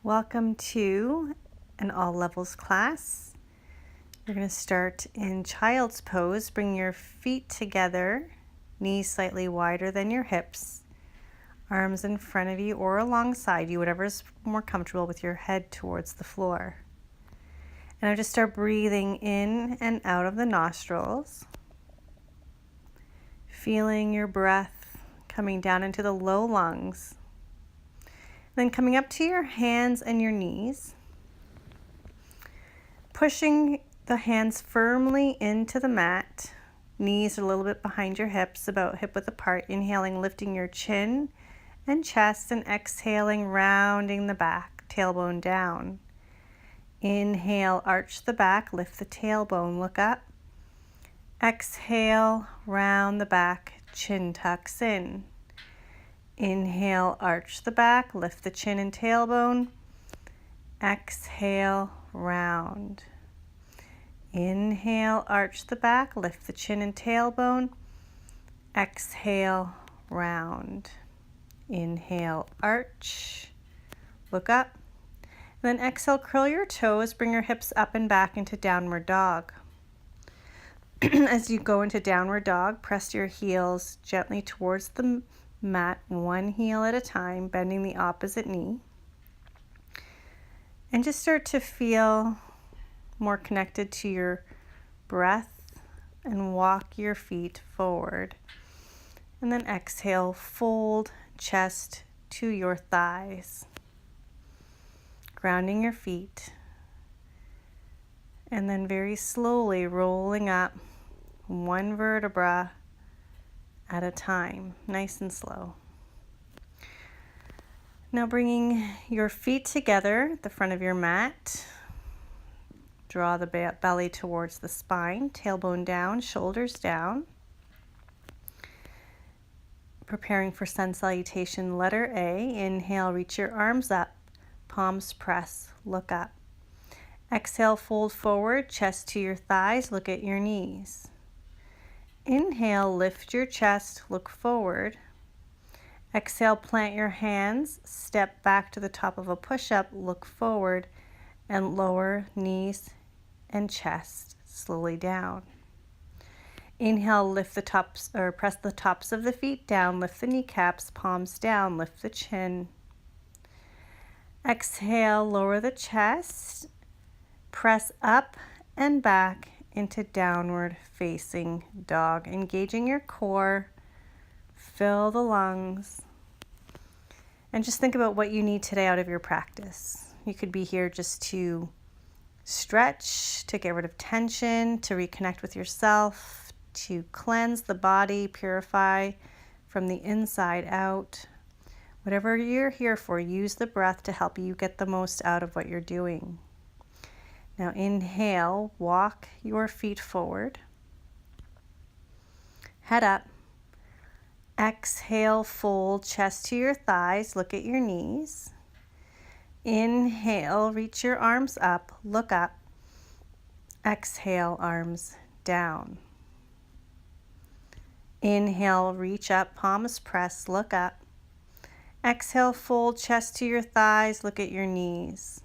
Welcome to an all levels class. We're going to start in child's pose. Bring your feet together, knees slightly wider than your hips, arms in front of you or alongside you, whatever is more comfortable, with your head towards the floor. And I just start breathing in and out of the nostrils, feeling your breath coming down into the low lungs. Then coming up to your hands and your knees, pushing the hands firmly into the mat, knees a little bit behind your hips, about hip width apart. Inhaling, lifting your chin and chest, and exhaling, rounding the back, tailbone down. Inhale, arch the back, lift the tailbone, look up. Exhale, round the back, chin tucks in. Inhale, arch the back, lift the chin and tailbone. Exhale, round. Inhale, arch the back, lift the chin and tailbone. Exhale, round. Inhale, arch, look up. And then exhale, curl your toes, bring your hips up and back into downward dog. As you go into downward dog, press your heels gently towards the mat, one heel at a time, bending the opposite knee. And just start to feel more connected to your breath and walk your feet forward. And then exhale, fold chest to your thighs, grounding your feet. And then very slowly rolling up one vertebra at a time, nice and slow. Now bringing your feet together at the front of your mat, draw the belly towards the spine, tailbone down, shoulders down. Preparing for sun salutation, letter A. Inhale, reach your arms up, palms press, look up. Exhale, fold forward, chest to your thighs, look at your knees. Inhale, lift your chest, look forward. Exhale, plant your hands, step back to the top of a push-up, look forward, and lower knees and chest slowly down. Inhale, lift the tops, or press the tops of the feet down, lift the kneecaps, palms down, lift the chin. Exhale, lower the chest, press up and back into downward facing dog, engaging your core, fill the lungs, and just think about what you need today out of your practice. You could be here just to stretch, to get rid of tension, to reconnect with yourself, to cleanse the body, purify from the inside out. Whatever you're here for, use the breath to help you get the most out of what you're doing. Now inhale, walk your feet forward, head up. Exhale, fold chest to your thighs, look at your knees. Inhale, reach your arms up, look up. Exhale, arms down. Inhale, reach up, palms press, look up. Exhale, fold chest to your thighs, look at your knees.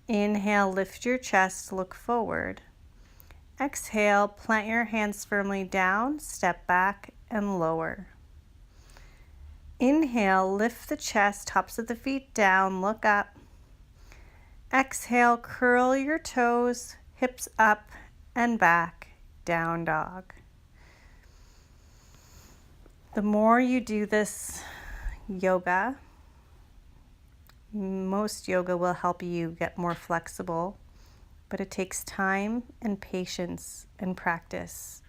Inhale, lift your chest, look forward. Exhale, plant your hands firmly down, step back and lower. Inhale, lift the chest, tops of the feet down, look up. Exhale, curl your toes, hips up and back, down dog. The more you do this yoga, most yoga will help you get more flexible, but it takes time and patience and practice.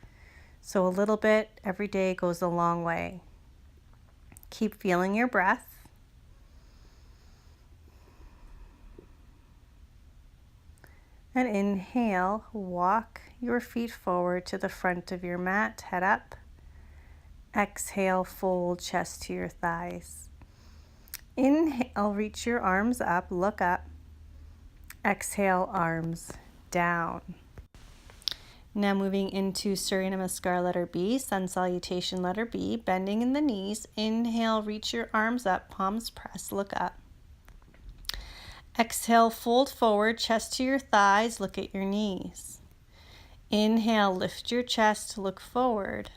So a little bit every day goes a long way. Keep feeling your breath. And inhale, walk your feet forward to the front of your mat, head up. Exhale, fold chest to your thighs. Inhale, reach your arms up, look up. Exhale, arms down. Now moving into Surya Namaskar, letter B, sun salutation, letter B, bending in the knees. Inhale, reach your arms up, palms press, look up. Exhale, fold forward, chest to your thighs, look at your knees. Inhale, lift your chest, look forward.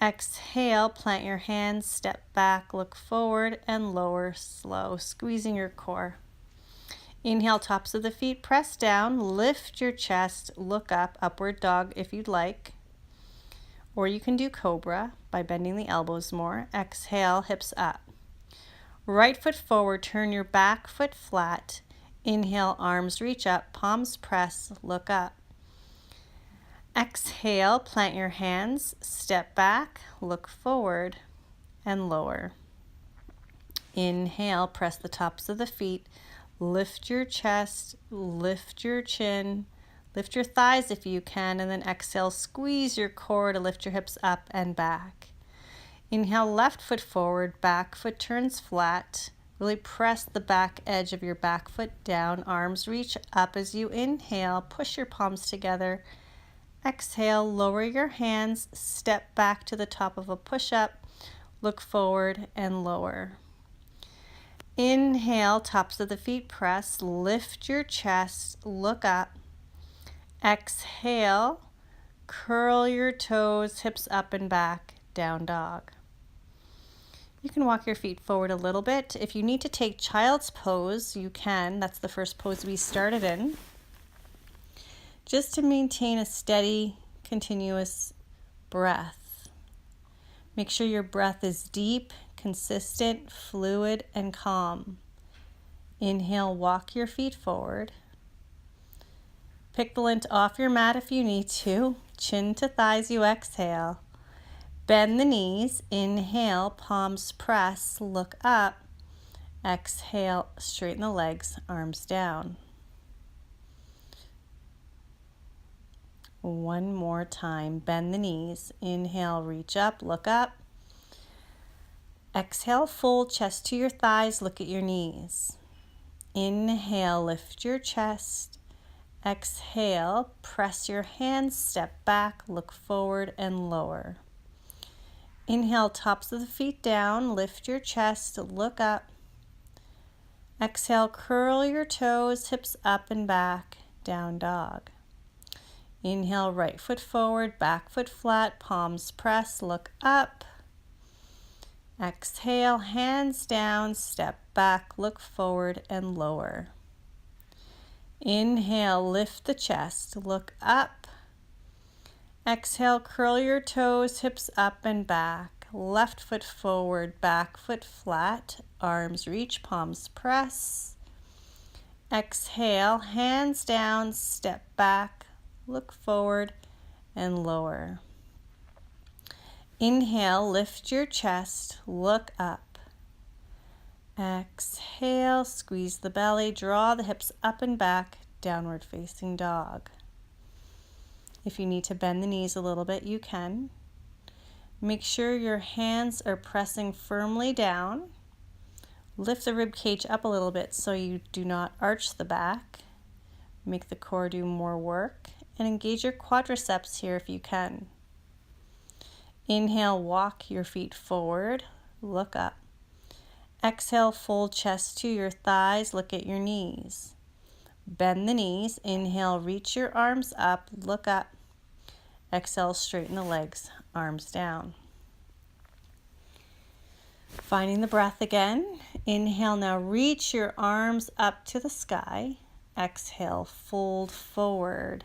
Exhale, plant your hands, step back, look forward, and lower slow, squeezing your core. Inhale, tops of the feet, press down, lift your chest, look up, upward dog if you'd like. Or you can do cobra by bending the elbows more. Exhale, hips up. Right foot forward, turn your back foot flat. Inhale, arms reach up, palms press, look up. Exhale, plant your hands, step back, look forward, and lower. Inhale, press the tops of the feet, lift your chest, lift your chin, lift your thighs if you can, and then exhale, squeeze your core to lift your hips up and back. Inhale, left foot forward, back foot turns flat. Really press the back edge of your back foot down, arms reach up as you inhale, push your palms together. Exhale, lower your hands, step back to the top of a push-up, look forward and lower. Inhale, tops of the feet press, lift your chest, look up. Exhale, curl your toes, hips up and back, down dog. You can walk your feet forward a little bit. If you need to take child's pose, you can. That's the first pose we started in. Just to maintain a steady, continuous breath. Make sure your breath is deep, consistent, fluid, and calm. Inhale, walk your feet forward. Pick the lint off your mat if you need to. Chin to thighs, you exhale. Bend the knees. Inhale, palms press, look up. Exhale, straighten the legs, arms down. One more time. Bend the knees. Inhale, reach up, look up. Exhale, fold chest to your thighs, look at your knees. Inhale, lift your chest. Exhale, press your hands, step back, look forward and lower. Inhale, tops of the feet down, lift your chest, look up. Exhale, curl your toes, hips up and back, down dog. Inhale, right foot forward, back foot flat, palms press, look up. Exhale, hands down, step back, look forward and lower. Inhale, lift the chest, look up. Exhale, curl your toes, hips up and back. Left foot forward, back foot flat, arms reach, palms press. Exhale, hands down, step back, look forward and lower. Inhale, lift your chest, look up. Exhale, squeeze the belly, draw the hips up and back, downward facing dog. If you need to bend the knees a little bit, you can. Make sure your hands are pressing firmly down. Lift the rib cage up a little bit so you do not arch the back. Make the core do more work, and engage your quadriceps here if you can. Inhale, walk your feet forward, look up. Exhale, fold chest to your thighs, look at your knees. Bend the knees. Inhale, reach your arms up, look up. Exhale, straighten the legs, arms down. Finding the breath again. Inhale, now reach your arms up to the sky. Exhale, fold forward.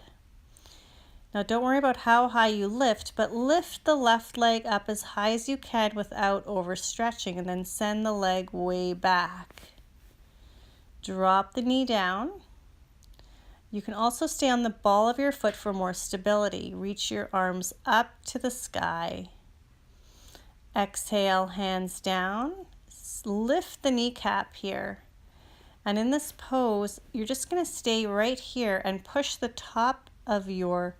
Now don't worry about how high you lift, but lift the left leg up as high as you can without overstretching, and then send the leg way back. Drop the knee down. You can also stay on the ball of your foot for more stability. Reach your arms up to the sky. Exhale, hands down. Lift the kneecap here. And in this pose, you're just going to stay right here and push the top of your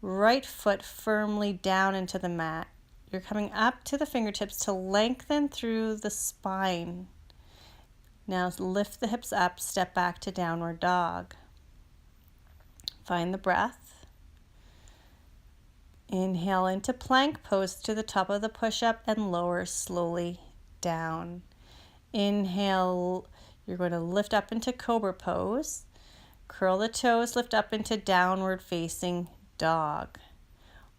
right foot firmly down into the mat. You're coming up to the fingertips to lengthen through the spine. Now lift the hips up, step back to downward dog. Find the breath. Inhale into plank pose to the top of the push-up and lower slowly down. Inhale, You're going to lift up into cobra pose. Curl the toes, lift up into downward facing dog.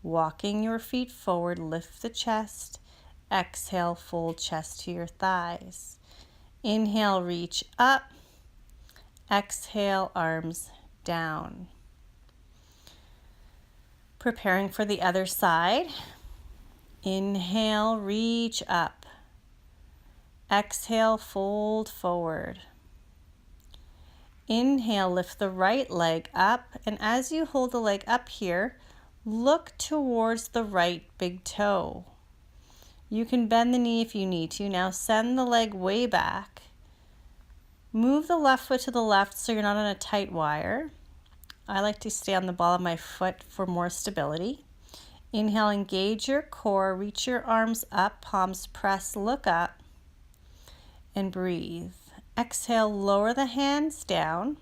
Walking your feet forward, lift the chest. Exhale, fold chest to your thighs. Inhale, reach up. Exhale, arms down. Preparing for the other side. Inhale, reach up. Exhale, fold forward. Inhale, lift the right leg up, and as you hold the leg up here, look towards the right big toe. You can bend the knee if you need to. Now send the leg way back. Move the left foot to the left so you're not on a tight wire. I like to stay on the ball of my foot for more stability. Inhale, engage your core, reach your arms up, palms press, look up, and breathe. Exhale, lower the hands down.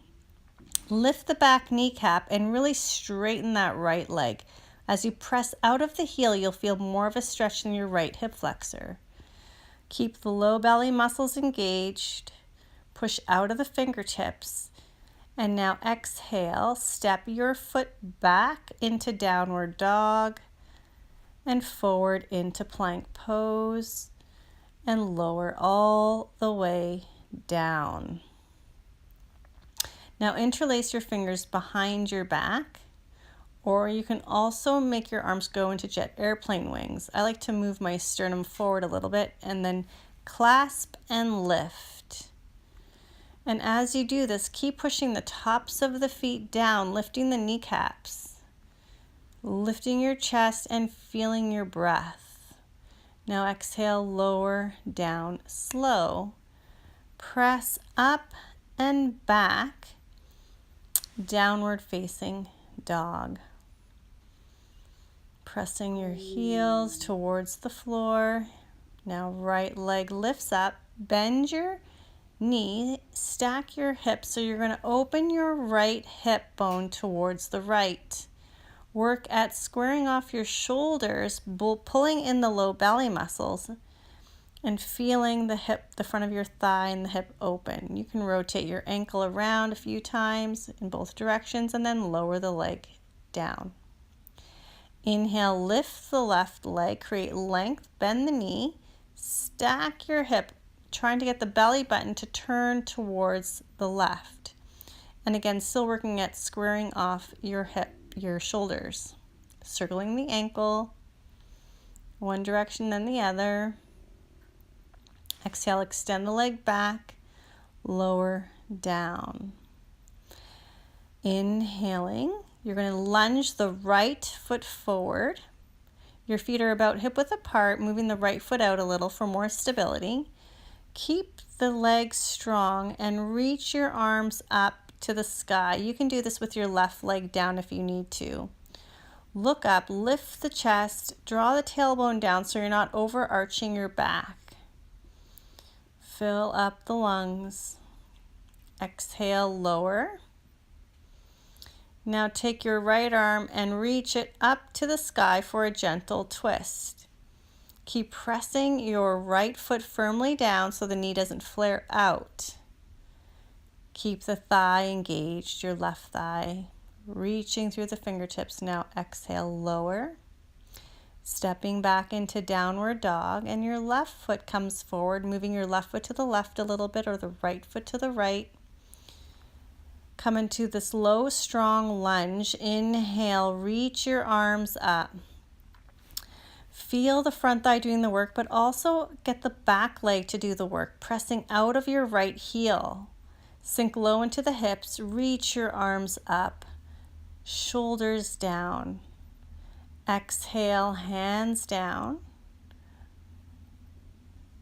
Lift the back kneecap and really straighten that right leg. As you press out of the heel, you'll feel more of a stretch in your right hip flexor. Keep the low belly muscles engaged. Push out of the fingertips. And now exhale, step your foot back into downward dog and forward into plank pose and lower all the way down. Now interlace your fingers behind your back, or you can also make your arms go into jet airplane wings. I like to move my sternum forward a little bit and then clasp and lift. And as you do this, keep pushing the tops of the feet down, lifting the kneecaps, lifting your chest and feeling your breath. Now exhale, lower, down, slow. Press up and back, downward facing dog. Pressing your heels towards the floor. Now right leg lifts up, bend your knee, stack your hips so you're going to open your right hip bone towards the right. Work at squaring off your shoulders, pulling in the low belly muscles and feeling the hip, the front of your thigh and the hip open. You can rotate your ankle around a few times in both directions and then lower the leg down. Inhale, lift the left leg, create length, bend the knee, stack your hip, trying to get the belly button to turn towards the left. And again, still working at squaring off your hip, your shoulders. Circling the ankle, one direction then the other. Exhale, extend the leg back, lower down. Inhaling, you're going to lunge the right foot forward. Your feet are about hip width apart, moving the right foot out a little for more stability. Keep the legs strong and reach your arms up to the sky. You can do this with your left leg down if you need to. Look up, lift the chest, draw the tailbone down so you're not overarching your back. Fill up the lungs. Exhale, lower. Now take your right arm and reach it up to the sky for a gentle twist. Keep pressing your right foot firmly down so the knee doesn't flare out. Keep the thigh engaged, your left thigh, reaching through the fingertips. Now exhale, lower. Stepping back into downward dog, and your left foot comes forward, moving your left foot to the left a little bit or the right foot to the right. Come into this low, strong lunge. Inhale, reach your arms up. Feel the front thigh doing the work, but also get the back leg to do the work, pressing out of your right heel. Sink low into the hips, reach your arms up, shoulders down. Exhale, hands down.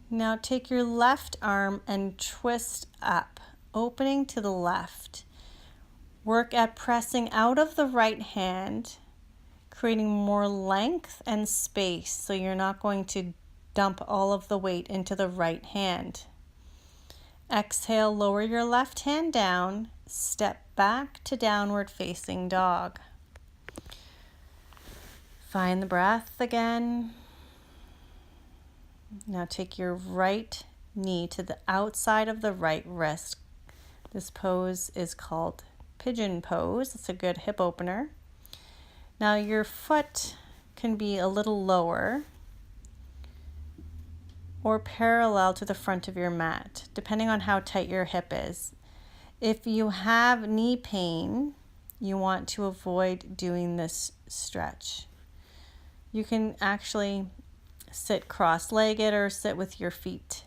Now take your left arm and twist up, opening to the left. Work at pressing out of the right hand, creating more length and space so you're not going to dump all of the weight into the right hand. Exhale, lower your left hand down, step back to downward facing dog. Find the breath again. Now take your right knee to the outside of the right wrist. This pose is called Pigeon pose. It's a good hip opener. Now your foot can be a little lower or parallel to the front of your mat, depending on how tight your hip is. If you have knee pain, you want to avoid doing this stretch. You can actually sit cross-legged or sit with your feet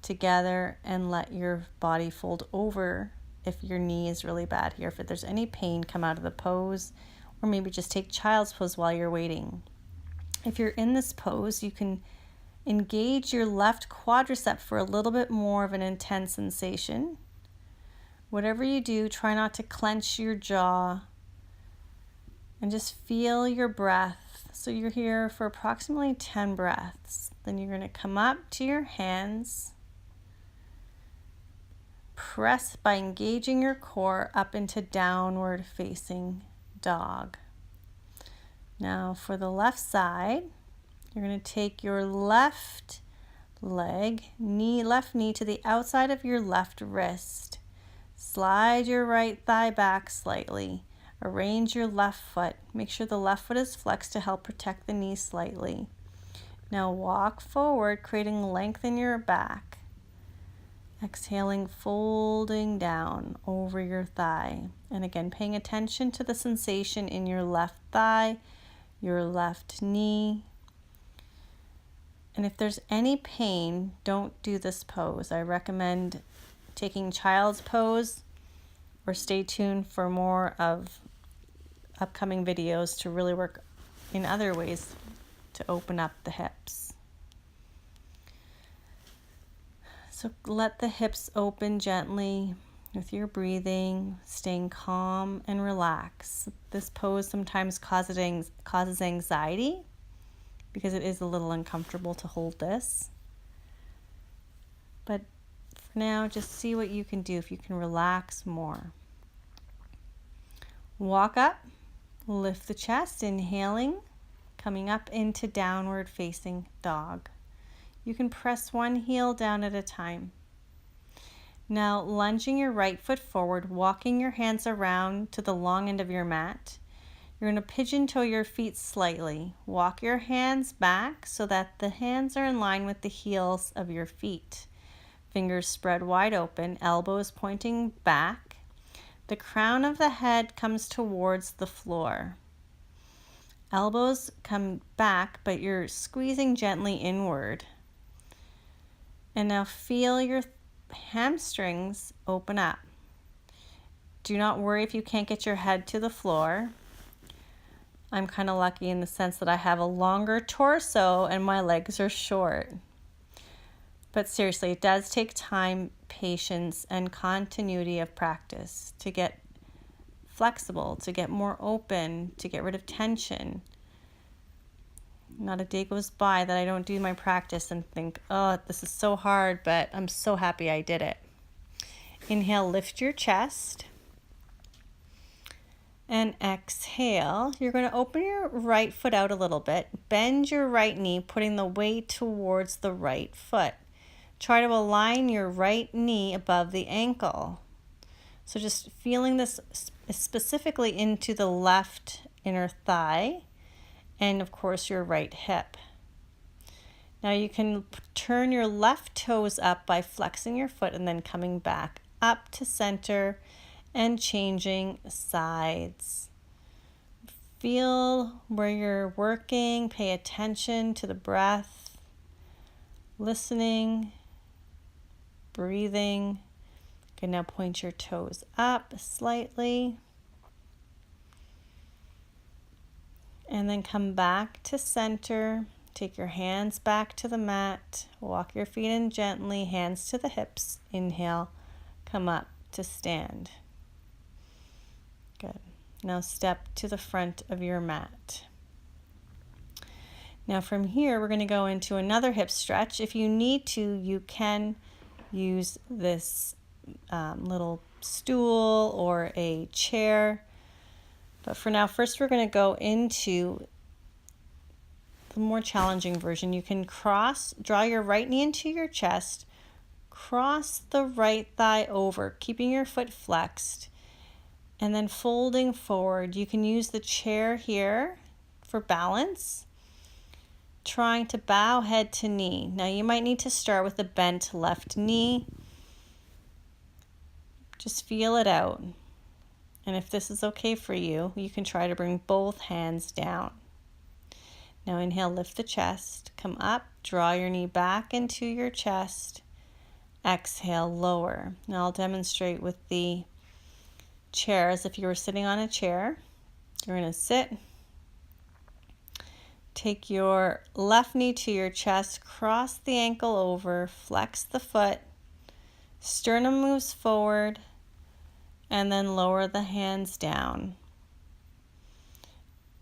together and let your body fold over if your knee is really bad here. If there's any pain, come out of the pose, or maybe just take child's pose while you're waiting. If you're in this pose, you can engage your left quadricep for a little bit more of an intense sensation. Whatever you do, try not to clench your jaw and just feel your breath. So you're here for approximately 10 breaths. Then you're going to come up to your hands. Press by engaging your core up into downward facing dog. Now for the left side, you're going to take your left leg, left knee to the outside of your left wrist. Slide your right thigh back slightly. Arrange your left foot. Make sure the left foot is flexed to help protect the knee slightly. Now walk forward, creating length in your back. Exhaling, folding down over your thigh. And again, paying attention to the sensation in your left thigh, your left knee. And if there's any pain, don't do this pose. I recommend taking child's pose, or stay tuned for more of upcoming videos to really work in other ways to open up the hips. So let the hips open gently with your breathing, staying calm and relaxed. This pose sometimes causes anxiety because it is a little uncomfortable to hold this. But for now, just see what you can do, if you can relax more. Walk up, lift the chest, inhaling, coming up into downward facing dog. You can press one heel down at a time. Now lunging your right foot forward, walking your hands around to the long end of your mat. You're going to pigeon toe your feet slightly. Walk your hands back so that the hands are in line with the heels of your feet. Fingers spread wide open, elbows pointing back. The crown of the head comes towards the floor. Elbows come back, but you're squeezing gently inward. And now feel your hamstrings open up. Do not worry if you can't get your head to the floor. I'm kind of lucky in the sense that I have a longer torso and my legs are short. But seriously, it does take time, patience, and continuity of practice to get flexible, to get more open, to get rid of tension. Not a day goes by that I don't do my practice and think, oh, this is so hard, but I'm so happy I did it. Inhale, lift your chest. And exhale, you're going to open your right foot out a little bit. Bend your right knee, putting the weight towards the right foot. Try to align your right knee above the ankle. So just feeling this specifically into the left inner thigh and of course your right hip. Now you can turn your left toes up by flexing your foot and then coming back up to center and changing sides. Feel where you're working, pay attention to the breath, listening, breathing. You can now point your toes up slightly. And then come back to center. Take your hands back to the mat. Walk your feet in gently, hands to the hips. Inhale, come up to stand. Good. Now step to the front of your mat. Now from here, we're going to go into another hip stretch. If you need to, you can use this little stool or a chair. But for now, first we're going to go into the more challenging version. You can draw your right knee into your chest, cross the right thigh over, keeping your foot flexed, and then folding forward. You can use the chair here for balance, trying to bow head to knee. Now you might need to start with a bent left knee. Just feel it out. And if this is okay for you, you can try to bring both hands down. Now inhale, lift the chest, come up, draw your knee back into your chest. Exhale, lower. Now I'll demonstrate with the chair as if you were sitting on a chair. You're going to sit. Take your left knee to your chest, cross the ankle over, flex the foot, sternum moves forward, and then lower the hands down.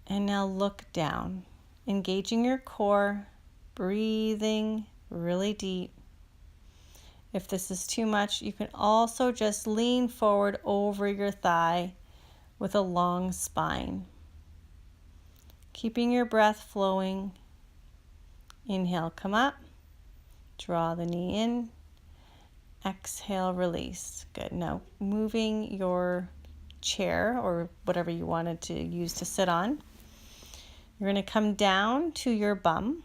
And now look down, engaging your core, breathing really deep. If this is too much, you can also just lean forward over your thigh with a long spine. Keeping your breath flowing. Inhale, come up. Draw the knee in. Exhale, release. Good. Now moving your chair or whatever you wanted to use to sit on. You're going to come down to your bum.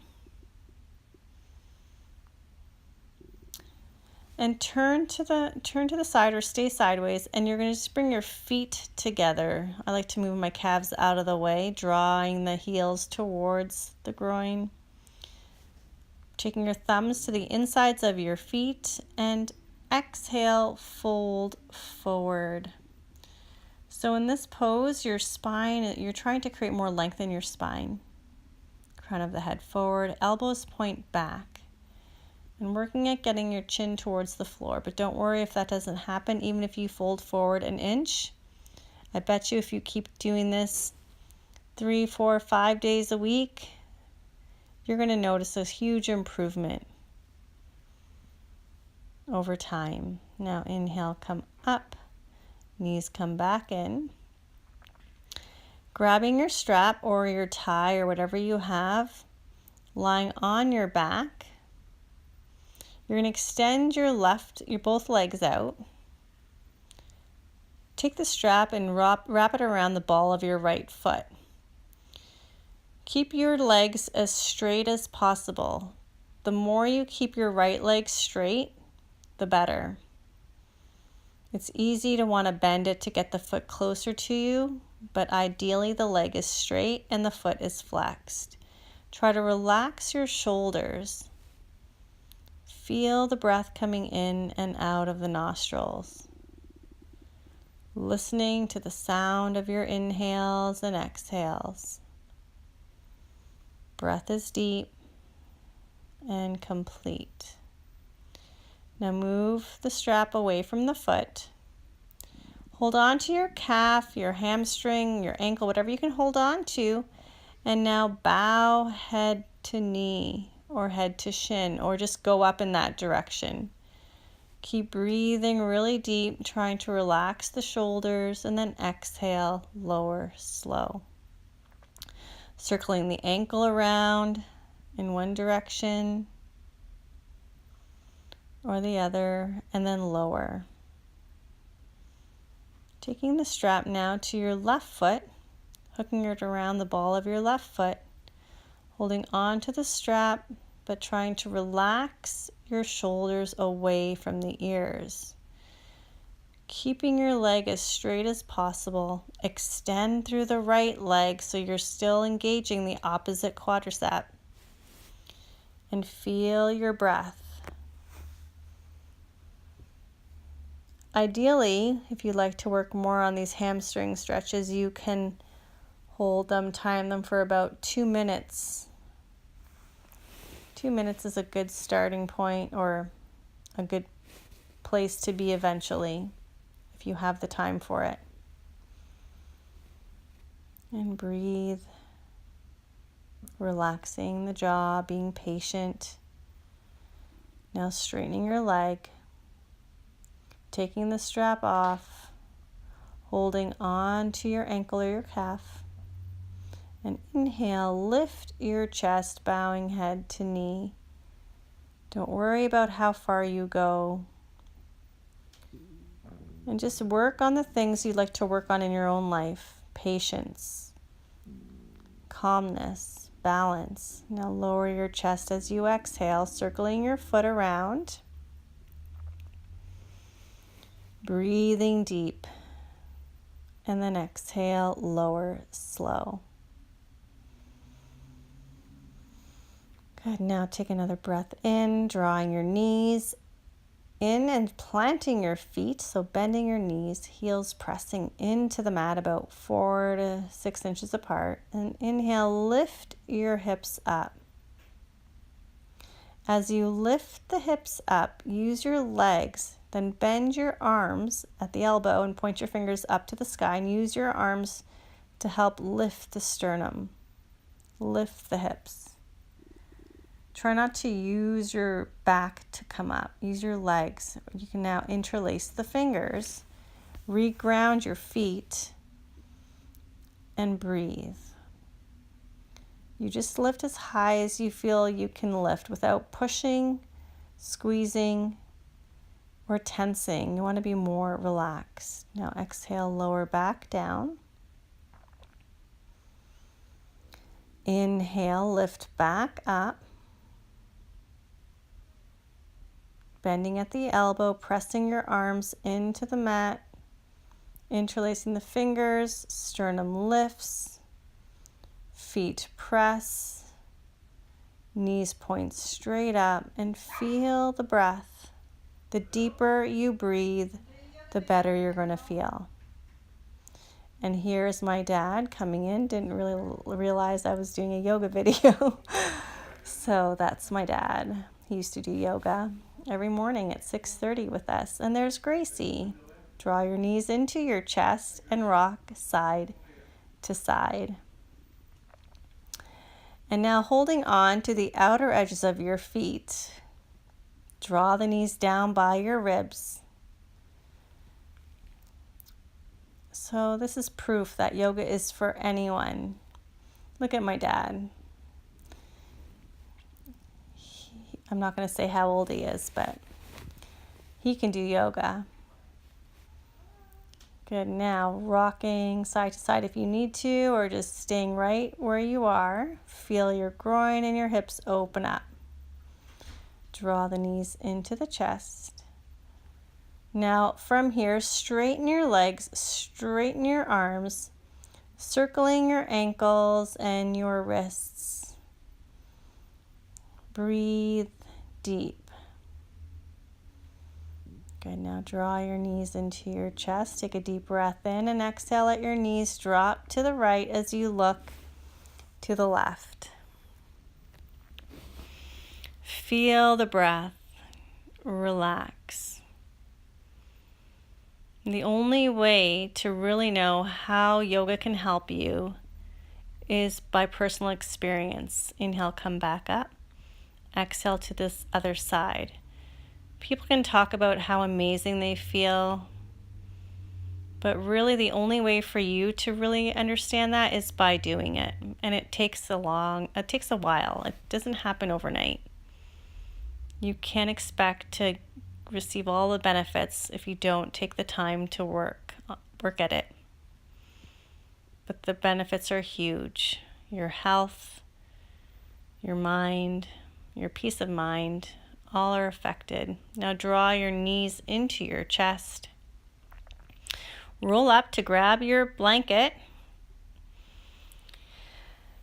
And turn to the side or stay sideways, and you're going to just bring your feet together. I like to move my calves out of the way, drawing the heels towards the groin. Taking your thumbs to the insides of your feet and exhale, fold forward. So in this pose, your spine, you're trying to create more length in your spine. Crown of the head forward, elbows point back. And working at getting your chin towards the floor. But don't worry if that doesn't happen, even if you fold forward an inch. I bet you if you keep doing this 3, 4, 5 days a week, you're going to notice a huge improvement over time. Now inhale, come up, knees come back in. Grabbing your strap or your tie or whatever you have, lying on your back. You're going to extend your both legs out. Take the strap and wrap it around the ball of your right foot. Keep your legs as straight as possible. The more you keep your right leg straight, the better. It's easy to want to bend it to get the foot closer to you, but ideally the leg is straight and the foot is flexed. Try to relax your shoulders. Feel the breath coming in and out of the nostrils. Listening to the sound of your inhales and exhales. Breath is deep and complete. Now move the strap away from the foot. Hold on to your calf, your hamstring, your ankle, whatever you can hold on to. And now bow head to knee or head to shin, or just go up in that direction. Keep breathing really deep, trying to relax the shoulders, and then exhale, lower, slow. Circling the ankle around in one direction or the other, and then lower. Taking the strap now to your left foot, hooking it around the ball of your left foot, holding on to the strap, but trying to relax your shoulders away from the ears. Keeping your leg as straight as possible. Extend through the right leg so you're still engaging the opposite quadricep. And feel your breath. Ideally, if you'd like to work more on these hamstring stretches, you can hold them, time them for about 2 minutes. 2 minutes is a good starting point or a good place to be eventually if you have the time for it. And breathe, relaxing the jaw, being patient. Now straightening your leg, taking the strap off, holding on to your ankle or your calf. And inhale, lift your chest, bowing head to knee. Don't worry about how far you go. And just work on the things you'd like to work on in your own life. Patience, calmness, balance. Now lower your chest as you exhale, circling your foot around. Breathing deep. And then exhale, lower, slow. Good. Now take another breath in, drawing your knees in and planting your feet, so bending your knees, heels pressing into the mat about 4 to 6 inches apart. And inhale, lift your hips up. As you lift the hips up, use your legs, then bend your arms at the elbow and point your fingers up to the sky and use your arms to help lift the sternum. Lift the hips. Try not to use your back to come up. Use your legs. You can now interlace the fingers, reground your feet, and breathe. You just lift as high as you feel you can lift without pushing, squeezing, or tensing. You want to be more relaxed. Now exhale, lower back down. Inhale, lift back up. Bending at the elbow, pressing your arms into the mat, interlacing the fingers, sternum lifts, feet press, knees point straight up, and feel the breath. The deeper you breathe, the better you're going to feel. And here's my dad coming in. Didn't really realize I was doing a yoga video. So that's my dad. He used to do yoga every morning at 6:30 with us. And there's Gracie. Draw your knees into your chest and rock side to side. And now holding on to the outer edges of your feet, draw the knees down by your ribs. So this is proof that yoga is for anyone. Look at my dad. I'm not going to say how old he is, but he can do yoga. Good. Now rocking side to side if you need to, or just staying right where you are. Feel your groin and your hips open up. Draw the knees into the chest. Now from here, straighten your legs, straighten your arms, circling your ankles and your wrists. Breathe deep. Good. Now draw your knees into your chest. Take a deep breath in and exhale. Let your knees drop to the right as you look to the left. Feel the breath. Relax. The only way to really know how yoga can help you is by personal experience. Inhale, come back up. Exhale to this other side. People can talk about how amazing they feel, but really the only way for you to really understand that is by doing it. And it takes a while. It doesn't happen overnight. You can't expect to receive all the benefits if you don't take the time to work at it. But the benefits are huge. Your health, your mind, your peace of mind, all are affected. Now draw your knees into your chest. Roll up to grab your blanket.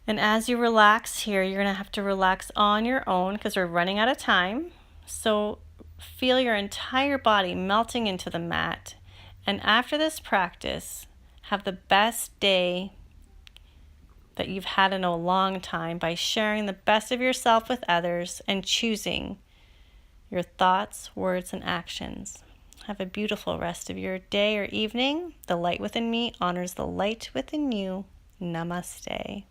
And as you relax here, you're going to have to relax on your own because we're running out of time. So feel your entire body melting into the mat. And after this practice, have the best day that you've had in a long time by sharing the best of yourself with others and choosing your thoughts, words, and actions. Have a beautiful rest of your day or evening. The light within me honors the light within you. Namaste.